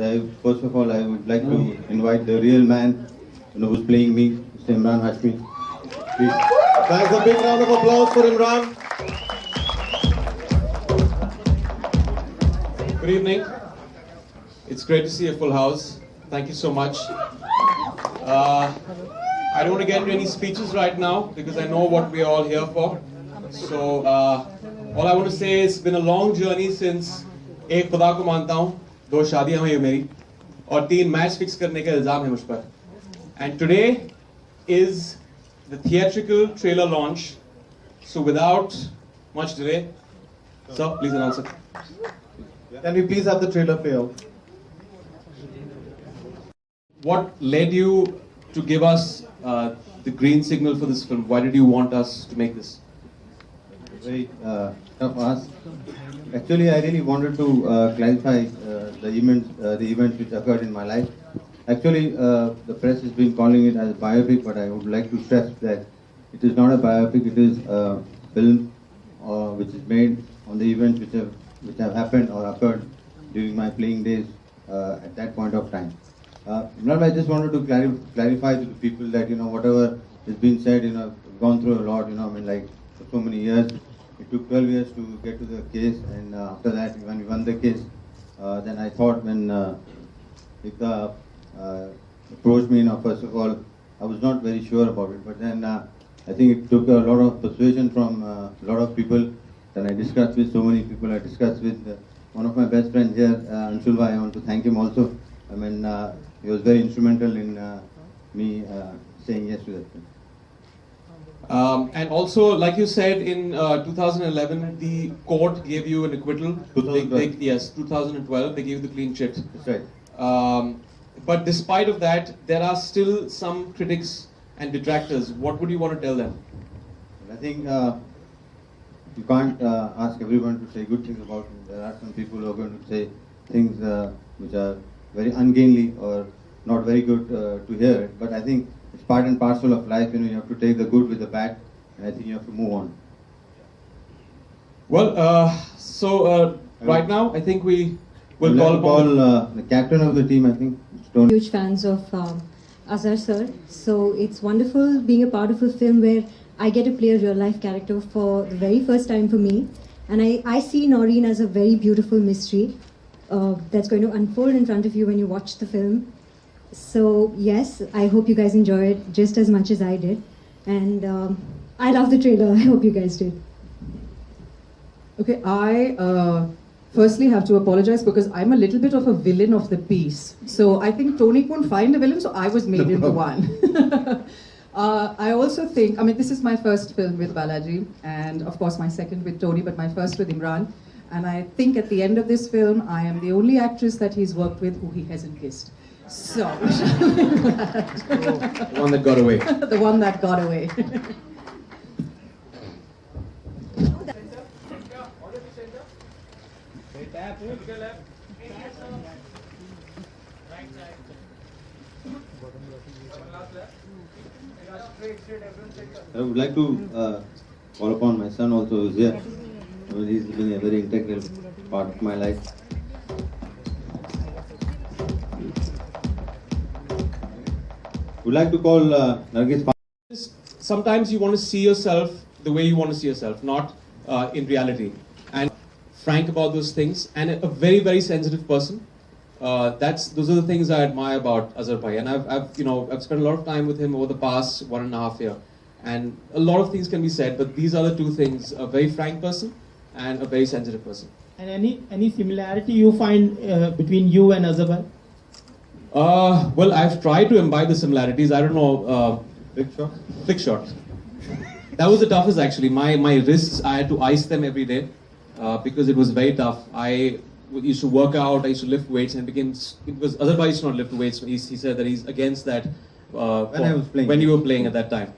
So first of all, I would like to invite the real man, who's playing me, Mr. Imran Hashmi. Please. Guys, a big round of applause for Imran. Good evening. It's great to see a full house. Thank you so much. I don't want to get into any speeches right now because I know what we're all here for. So all I want to say is it's been a long journey since एक खुदा को मानता हूँ, 2 शादियाँ हुई हैं मेरी और 3 मैच फिक्स करने का इल्जाम है मुझ पर. And today is the theatrical trailer launch. So without much delay, sir, please announce it. Can we please have the trailer play out? What led you to give us the green signal for this film? Why did you want us to make this? Very tough ask. Actually, I really wanted to clarify the events which occurred in my life. Actually, the press has been calling it as biopic, but I would like to stress that it is not a biopic. It is a film which is made on the events which have happened or occurred during my playing days at that point of time. I just wanted to clarify to the people that whatever has been said, gone through a lot. For so many years. It took 12 years to get to the case, and after that, when we won the case, then I thought when Ikka approached me, first of all, I was not very sure about it, but then I think it took a lot of persuasion from a lot of people. Then I discussed with so many people. I discussed with one of my best friends here, Anshulva. I want to thank him also. He was very instrumental in me saying yes to that film. And also, like you said, in 2011, the court gave you an acquittal. 2012. Yes, 2012, they gave you the clean chit. That's right. But despite of that, there are still some critics and detractors. What would you want to tell them? I think you can't ask everyone to say good things about me. There are some people who are going to say things which are very ungainly or not very good to hear. But I think it's part and parcel of life. You have to take the good with the bad, and I think you have to move on. Well, right now, I think we will call upon the captain of the team. I think it's Tony. Huge fans of Azhar sir, so it's wonderful being a part of a film where I get to play a real life character for the very first time for me, and I see Noreen as a very beautiful mystery that's going to unfold in front of you when you watch the film. So yes, I hope you guys enjoy it just as much as I did, and I love the trailer. I hope you guys did. Okay, I firstly have to apologize because I'm a little bit of a villain of the piece. So I think Tony couldn't find a villain, so I was made into one. I also think, this is my first film with Balaji, and of course my second with Tony, but my first with Imran. And I think at the end of this film, I am the only actress that he's worked with who he hasn't kissed. So, the one that got away. The one that got away. I would like to call upon my son also who's here. He's been a very integral part of my life. Would like to call Nargis. Sometimes you want to see yourself the way you want to see yourself, not in reality. And frank about those things, and a very, very sensitive person. Those are the things I admire about Azhar Bhai. And I've spent a lot of time with him over the past 1.5 years. And a lot of things can be said, but these are the 2 things: a very frank person and a very sensitive person. And any similarity you find between you and Azhar Bhai? Well, I've tried to imbibe the similarities. I don't know. Flick shot. That was the toughest actually. My wrists, I had to ice them every day because it was very tough. I used to work out, I used to lift weights, and because Azhar Bhai used to not lift weights. He said that he's against that When I was playing. when you were playing at that time.